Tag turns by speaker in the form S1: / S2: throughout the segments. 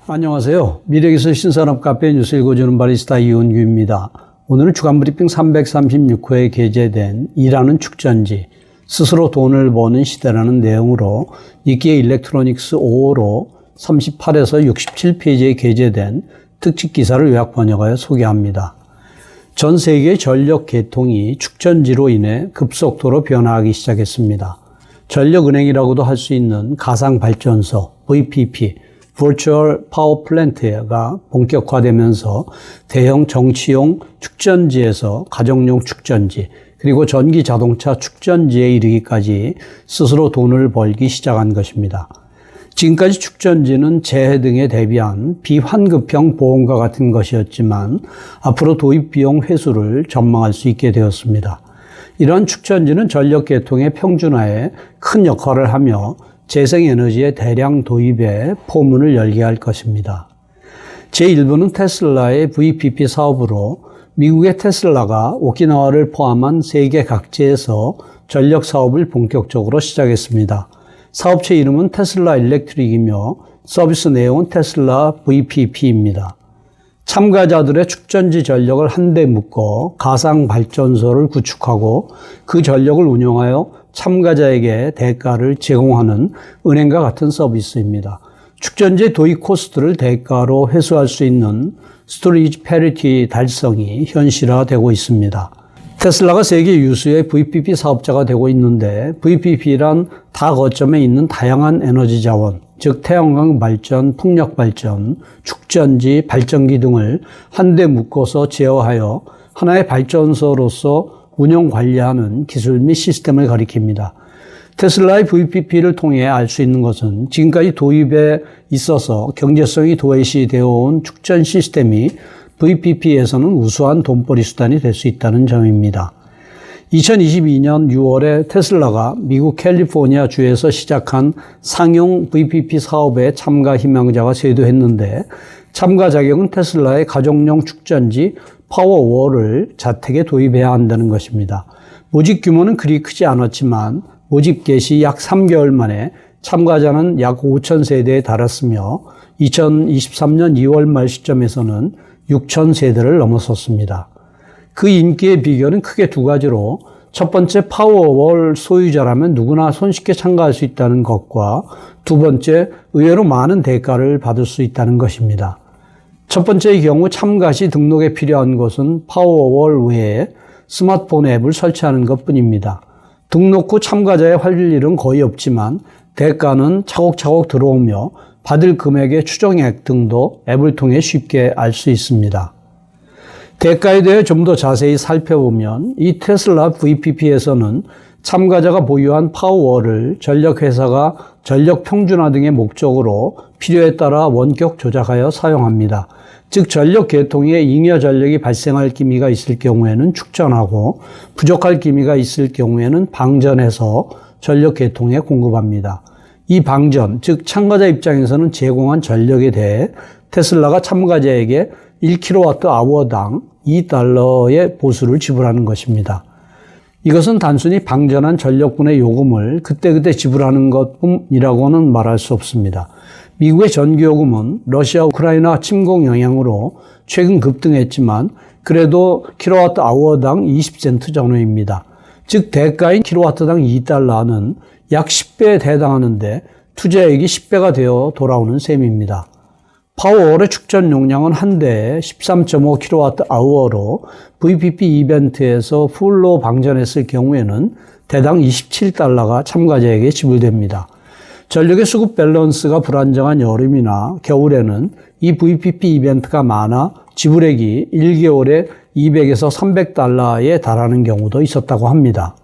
S1: 안녕하세요. 미래기술 신산업 카페 뉴스 읽어주는 바리스타 이은규입니다. 오늘은 주간브리핑 336호에 게재된 일하는 축전지, 스스로 돈을 버는 시대라는 내용으로 니키의 일렉트로닉스 5호로 38에서 67페이지에 게재된 특집 기사를 요약 번역하여 소개합니다. 전 세계의 전력 계통이 축전지로 인해 급속도로 변화하기 시작했습니다. 전력은행이라고도 할 수 있는 가상발전소, VPP, Virtual Power Plant가 본격화되면서 대형 정치용 축전지에서 가정용 축전지, 그리고 전기 자동차 축전지에 이르기까지 스스로 돈을 벌기 시작한 것입니다. 지금까지 축전지는 재해 등에 대비한 비환급형 보험과 같은 것이었지만 앞으로 도입 비용 회수를 전망할 수 있게 되었습니다. 이러한 축전지는 전력 계통의 평준화에 큰 역할을 하며 재생에너지의 대량 도입에 포문을 열게 할 것입니다. 제1부는 테슬라의 VPP 사업으로 미국의 테슬라가 오키나와를 포함한 세계 각지에서 전력 사업을 본격적으로 시작했습니다. 사업체 이름은 테슬라 일렉트릭이며 서비스 내용은 테슬라 VPP입니다. 참가자들의 축전지 전력을 한데 묶어 가상 발전소를 구축하고 그 전력을 운영하여 참가자에게 대가를 제공하는 은행과 같은 서비스입니다. 축전지 도입 코스트를 대가로 회수할 수 있는 스토리지 패리티 달성이 현실화되고 있습니다. 테슬라가 세계 유수의 VPP 사업자가 되고 있는데 VPP란 다 거점에 있는 다양한 에너지 자원, 즉 태양광 발전, 풍력 발전, 축전지, 발전기 등을 한데 묶어서 제어하여 하나의 발전소로서 운영 관리하는 기술 및 시스템을 가리킵니다. 테슬라의 VPP를 통해 알 수 있는 것은 지금까지 도입에 있어서 경제성이 도외시되어 온 축전 시스템이 VPP에서는 우수한 돈벌이 수단이 될 수 있다는 점입니다. 2022년 6월에 테슬라가 미국 캘리포니아 주에서 시작한 상용 VPP 사업에 참가 희망자가 쇄도했는데 참가 자격은 테슬라의 가정용 축전지 파워월을 자택에 도입해야 한다는 것입니다. 모집 규모는 그리 크지 않았지만 모집 개시 약 3개월 만에 참가자는 약 5,000세대에 달했으며 2023년 2월 말 시점에서는 6,000세대를 넘어섰습니다. 그 인기의 비결은 크게 두 가지로 첫 번째 파워월 소유자라면 누구나 손쉽게 참가할 수 있다는 것과 두 번째 의외로 많은 대가를 받을 수 있다는 것입니다. 첫 번째의 경우 참가 시 등록에 필요한 것은 파워월 외에 스마트폰 앱을 설치하는 것뿐입니다. 등록 후 참가자의 활일은 거의 없지만 대가는 차곡차곡 들어오며 받을 금액의 추정액 등도 앱을 통해 쉽게 알 수 있습니다. 대가에 대해 좀 더 자세히 살펴보면 이 테슬라 VPP에서는 참가자가 보유한 파워월을 전력회사가 전력 평준화 등의 목적으로 필요에 따라 원격 조작하여 사용합니다. 즉 전력 계통에 잉여 전력이 발생할 기미가 있을 경우에는 축전하고 부족할 기미가 있을 경우에는 방전해서 전력 계통에 공급합니다. 이 방전, 즉 참가자 입장에서는 제공한 전력에 대해 테슬라가 참가자에게 1kWh당 $2의 보수를 지불하는 것입니다. 이것은 단순히 방전한 전력분의 요금을 그때그때 지불하는 것뿐이라고는 말할 수 없습니다. 미국의 전기요금은 러시아 우크라이나 침공 영향으로 최근 급등했지만 그래도 킬로와트아워당 20센트 전후입니다. 즉 대가인 킬로와트당 $2는 약 10배에 해당하는데 투자액이 10배가 되어 돌아오는 셈입니다. 파워월의 축전 용량은 한 대에 13.5kWh로 VPP 이벤트에서 풀로 방전했을 경우에는 대당 $27가 참가자에게 지불됩니다. 전력의 수급 밸런스가 불안정한 여름이나 겨울에는 이 VPP 이벤트가 많아 지불액이 1개월에 $200에서 $300에 달하는 경우도 있었다고 합니다.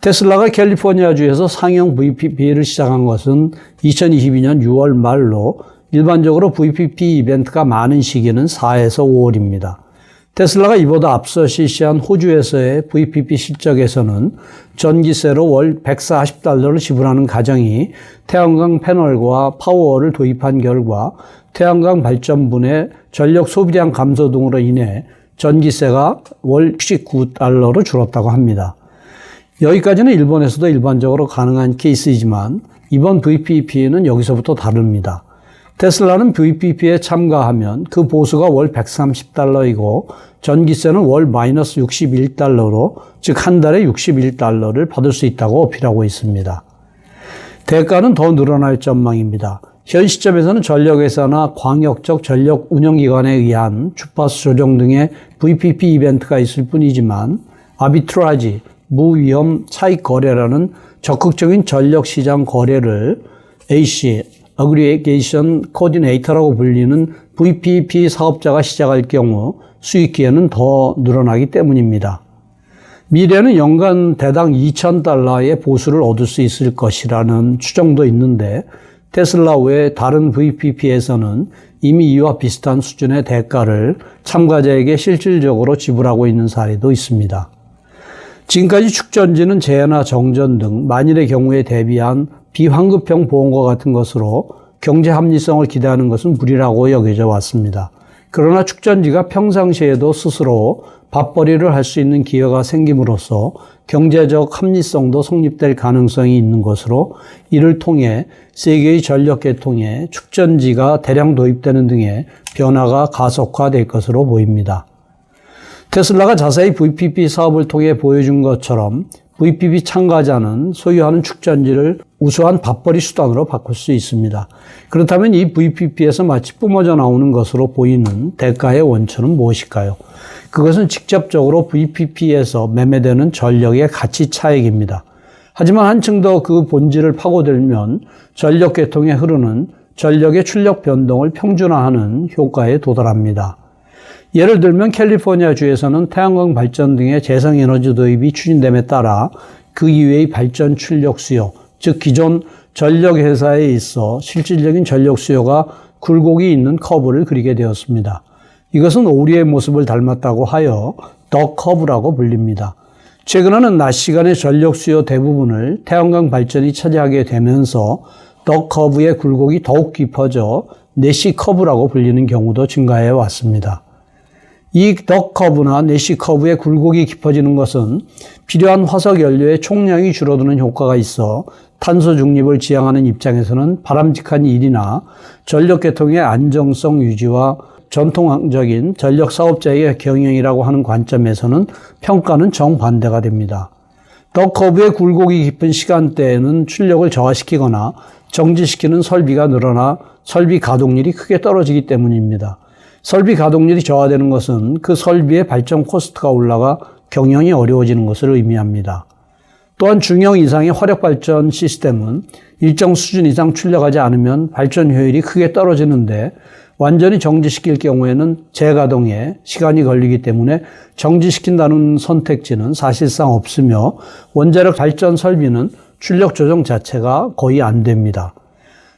S1: 테슬라가 캘리포니아주에서 상용 VPP를 시작한 것은 2022년 6월 말로 일반적으로 VPP 이벤트가 많은 시기는 4에서 5월입니다. 테슬라가 이보다 앞서 실시한 호주에서의 VPP 실적에서는 전기세로 월 $140를 지불하는 가정이 태양광 패널과 파워월을 도입한 결과 태양광 발전분의 전력 소비량 감소 등으로 인해 전기세가 월 $69로 줄었다고 합니다. 여기까지는 일본에서도 일반적으로 가능한 케이스이지만 이번 VPP는 여기서부터 다릅니다. 테슬라는 VPP에 참가하면 그 보수가 월 $130이고 전기세는 월 마이너스 $61로 즉 한 달에 $61를 받을 수 있다고 어필하고 있습니다. 대가는 더 늘어날 전망입니다. 현 시점에서는 전력회사나 광역적 전력 운영기관에 의한 주파수 조정 등의 VPP 이벤트가 있을 뿐이지만 아비트라지, 무위험 차익 거래라는 적극적인 전력 시장 거래를 AC, Aggregation Coordinator라고 불리는 VPP 사업자가 시작할 경우 수익 기회는 더 늘어나기 때문입니다. 미래는 연간 대당 $2,000의 보수를 얻을 수 있을 것이라는 추정도 있는데 테슬라 외 다른 VPP에서는 이미 이와 비슷한 수준의 대가를 참가자에게 실질적으로 지불하고 있는 사례도 있습니다. 지금까지 축전지는 재해나 정전 등 만일의 경우에 대비한 비환급형 보험과 같은 것으로 경제 합리성을 기대하는 것은 무리라고 여겨져 왔습니다. 그러나 축전지가 평상시에도 스스로 밥벌이를 할 수 있는 기회가 생김으로써 경제적 합리성도 성립될 가능성이 있는 것으로 이를 통해 세계의 전력 계통에 축전지가 대량 도입되는 등의 변화가 가속화될 것으로 보입니다. 테슬라가 자세히 VPP 사업을 통해 보여준 것처럼 VPP 참가자는 소유하는 축전지를 우수한 밥벌이 수단으로 바꿀 수 있습니다. 그렇다면 이 VPP에서 마치 뿜어져 나오는 것으로 보이는 대가의 원천은 무엇일까요? 그것은 직접적으로 VPP에서 매매되는 전력의 가치 차익입니다. 하지만 한층 더 그 본질을 파고들면 전력 계통에 흐르는 전력의 출력 변동을 평준화하는 효과에 도달합니다. 예를 들면 캘리포니아주에서는 태양광 발전 등의 재생에너지 도입이 추진됨에 따라 그 이외의 발전 출력 수요, 즉 기존 전력회사에 있어 실질적인 전력 수요가 굴곡이 있는 커브를 그리게 되었습니다. 이것은 오리의 모습을 닮았다고 하여 더 커브라고 불립니다. 최근에는 낮 시간의 전력 수요 대부분을 태양광 발전이 차지하게 되면서 더 커브의 굴곡이 더욱 깊어져 내시 커브라고 불리는 경우도 증가해 왔습니다. 이 더 커브나 내시 커브의 굴곡이 깊어지는 것은 필요한 화석 연료의 총량이 줄어드는 효과가 있어 탄소 중립을 지향하는 입장에서는 바람직한 일이나 전력 계통의 안정성 유지와 전통적인 전력 사업자의 경영이라고 하는 관점에서는 평가는 정반대가 됩니다. 더 커브의 굴곡이 깊은 시간대에는 출력을 저하시키거나 정지시키는 설비가 늘어나 설비 가동률이 크게 떨어지기 때문입니다. 설비 가동률이 저하되는 것은 그 설비의 발전 코스트가 올라가 경영이 어려워지는 것을 의미합니다. 또한 중형 이상의 화력발전 시스템은 일정 수준 이상 출력하지 않으면 발전 효율이 크게 떨어지는데 완전히 정지시킬 경우에는 재가동에 시간이 걸리기 때문에 정지시킨다는 선택지는 사실상 없으며 원자력 발전 설비는 출력 조정 자체가 거의 안 됩니다.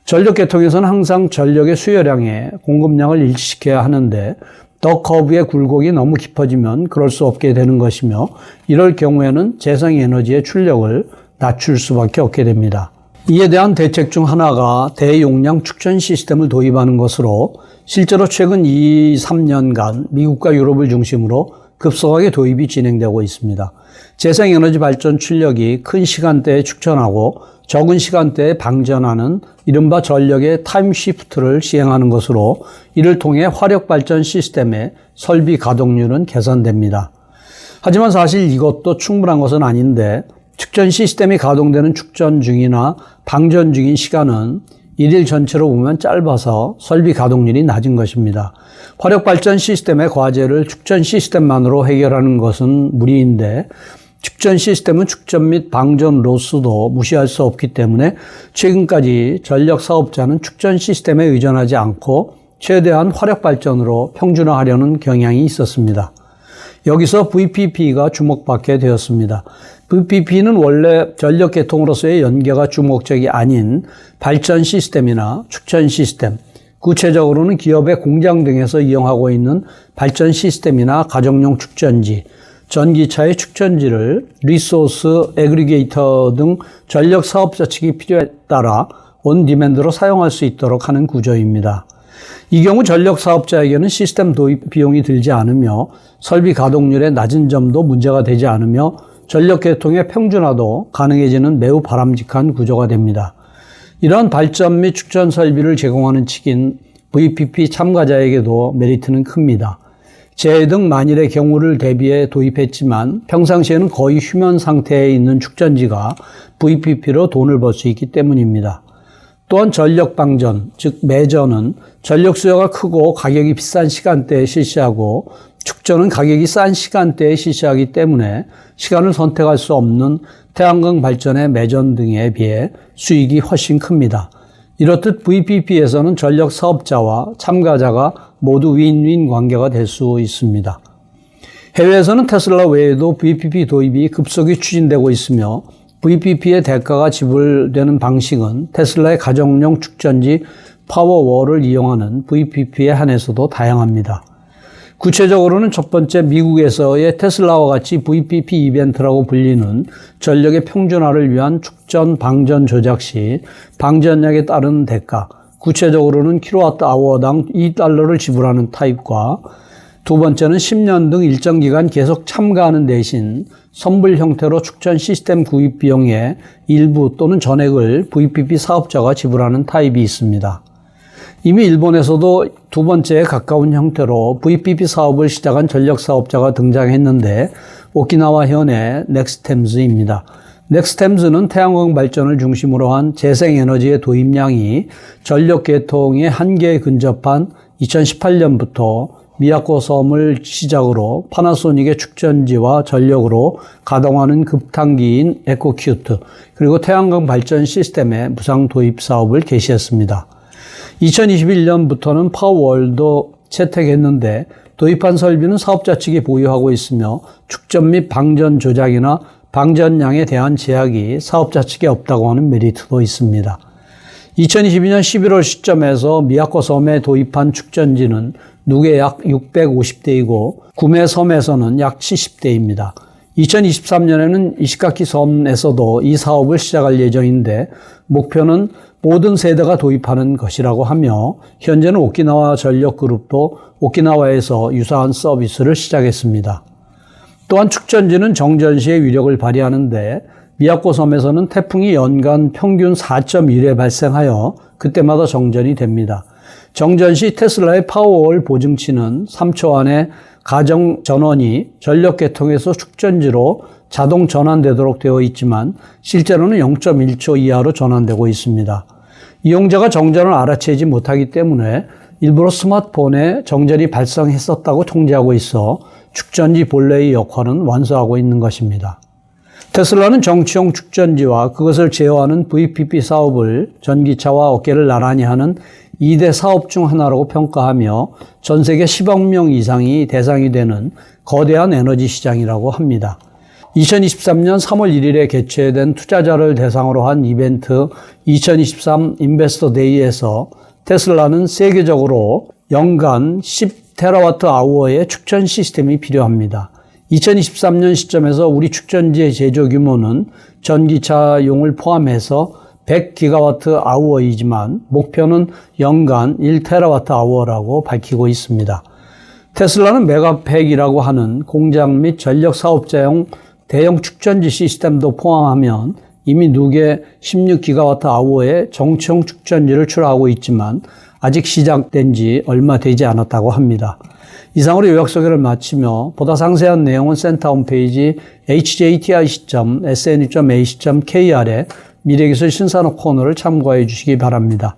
S1: 전력 계통에서는 항상 전력의 수요량에 공급량을 일치시켜야 하는데 더 커브의 굴곡이 너무 깊어지면 그럴 수 없게 되는 것이며 이럴 경우에는 재생에너지의 출력을 낮출 수밖에 없게 됩니다. 이에 대한 대책 중 하나가 대용량 축전 시스템을 도입하는 것으로 실제로 최근 2-3년간 미국과 유럽을 중심으로 급속하게 도입이 진행되고 있습니다. 재생에너지 발전 출력이 큰 시간대에 축전하고 적은 시간대에 방전하는 이른바 전력의 타임 시프트를 시행하는 것으로 이를 통해 화력 발전 시스템의 설비 가동률은 개선됩니다. 하지만 사실 이것도 충분한 것은 아닌데 축전 시스템이 가동되는 축전 중이나 방전 중인 시간은 일일 전체로 보면 짧아서 설비 가동률이 낮은 것입니다. 화력 발전 시스템의 과제를 축전 시스템만으로 해결하는 것은 무리인데 축전 시스템은 축전 및 방전 로스도 무시할 수 없기 때문에 최근까지 전력 사업자는 축전 시스템에 의존하지 않고 최대한 화력 발전으로 평준화하려는 경향이 있었습니다. 여기서 VPP가 주목받게 되었습니다. VPP는 원래 전력 계통으로서의 연계가 주목적이 아닌 발전 시스템이나 축전 시스템, 구체적으로는 기업의 공장 등에서 이용하고 있는 발전 시스템이나 가정용 축전지, 전기차의 축전지를 리소스 애그리게이터 등 전력 사업자 측이 필요에 따라 온디맨드로 사용할 수 있도록 하는 구조입니다. 이 경우 전력 사업자에게는 시스템 도입 비용이 들지 않으며 설비 가동률의 낮은 점도 문제가 되지 않으며 전력 계통의 평준화도 가능해지는 매우 바람직한 구조가 됩니다. 이러한 발전 및 축전 설비를 제공하는 측인 VPP 참가자에게도 메리트는 큽니다. 재해 등 만일의 경우를 대비해 도입했지만 평상시에는 거의 휴면 상태에 있는 축전지가 VPP로 돈을 벌 수 있기 때문입니다. 또한 전력 방전, 즉 매전은 전력 수요가 크고 가격이 비싼 시간대에 실시하고 축전은 가격이 싼 시간대에 실시하기 때문에 시간을 선택할 수 없는 태양광 발전의 매전 등에 비해 수익이 훨씬 큽니다. 이렇듯 VPP에서는 전력 사업자와 참가자가 모두 윈윈 관계가 될 수 있습니다. 해외에서는 테슬라 외에도 VPP 도입이 급속히 추진되고 있으며 VPP의 대가가 지불되는 방식은 테슬라의 가정용 축전지 파워월을 이용하는 VPP에 한해서도 다양합니다. 구체적으로는 첫 번째 미국에서의 테슬라와 같이 VPP 이벤트라고 불리는 전력의 평준화를 위한 축전 방전 조작 시 방전량에 따른 대가, 구체적으로는 킬로와트아워당 $2를 지불하는 타입과 두 번째는 10년 등 일정 기간 계속 참가하는 대신 선불 형태로 축전 시스템 구입 비용의 일부 또는 전액을 VPP 사업자가 지불하는 타입이 있습니다. 이미 일본에서도 두 번째에 가까운 형태로 VPP 사업을 시작한 전력 사업자가 등장했는데 오키나와 현의 넥스템즈입니다. 넥스템즈는 태양광 발전을 중심으로 한 재생에너지의 도입량이 전력 계통의 한계에 근접한 2018년부터 미야코 섬을 시작으로 파나소닉의 축전지와 전력으로 가동하는 급탄기인 에코큐트 그리고 태양광 발전 시스템의 무상 도입 사업을 개시했습니다. 2021년부터는 파워월도 채택했는데 도입한 설비는 사업자 측이 보유하고 있으며 축전 및 방전 조작이나 방전량에 대한 제약이 사업자 측에 없다고 하는 메리트도 있습니다. 2022년 11월 시점에서 미야코 섬에 도입한 축전지는 누계 약 650대이고 구매 섬에서는 약 70대입니다. 2023년에는 이시카키 섬에서도 이 사업을 시작할 예정인데 목표는 모든 세대가 도입하는 것이라고 하며 현재는 오키나와 전력그룹도 오키나와에서 유사한 서비스를 시작했습니다. 또한 축전지는 정전 시에 위력을 발휘하는데 미야코 섬에서는 태풍이 연간 평균 4.1회 발생하여 그때마다 정전이 됩니다. 정전 시 테슬라의 파워월 보증치는 3초 안에 가정 전원이 전력 계통에서 축전지로 자동 전환되도록 되어 있지만 실제로는 0.1초 이하로 전환되고 있습니다. 이용자가 정전을 알아채지 못하기 때문에 일부러 스마트폰에 정전이 발생했었다고 통지하고 있어 축전지 본래의 역할은 완수하고 있는 것입니다. 테슬라는 정치용 축전지와 그것을 제어하는 VPP 사업을 전기차와 어깨를 나란히 하는 2대 사업 중 하나라고 평가하며 전 세계 10억 명 이상이 대상이 되는 거대한 에너지 시장이라고 합니다. 2023년 3월 1일에 개최된 투자자를 대상으로 한 이벤트 2023 인베스터 데이에서 테슬라는 세계적으로 연간 10테라와트아워의 축전 시스템이 필요합니다. 2023년 시점에서 우리 축전지의 제조 규모는 전기차용을 포함해서 100기가와트아워이지만 목표는 연간 1테라와트아워라고 밝히고 있습니다. 테슬라는 메가팩이라고 하는 공장 및 전력 사업자용 대형 축전지 시스템도 포함하면 이미 누계 16기가와트아워의 정치용 축전지를 출하하고 있지만 아직 시작된 지 얼마 되지 않았다고 합니다. 이상으로 요약 소개를 마치며 보다 상세한 내용은 센터 홈페이지 hjti.sne.ac.kr에 미래기술 신산업 코너를 참고해 주시기 바랍니다.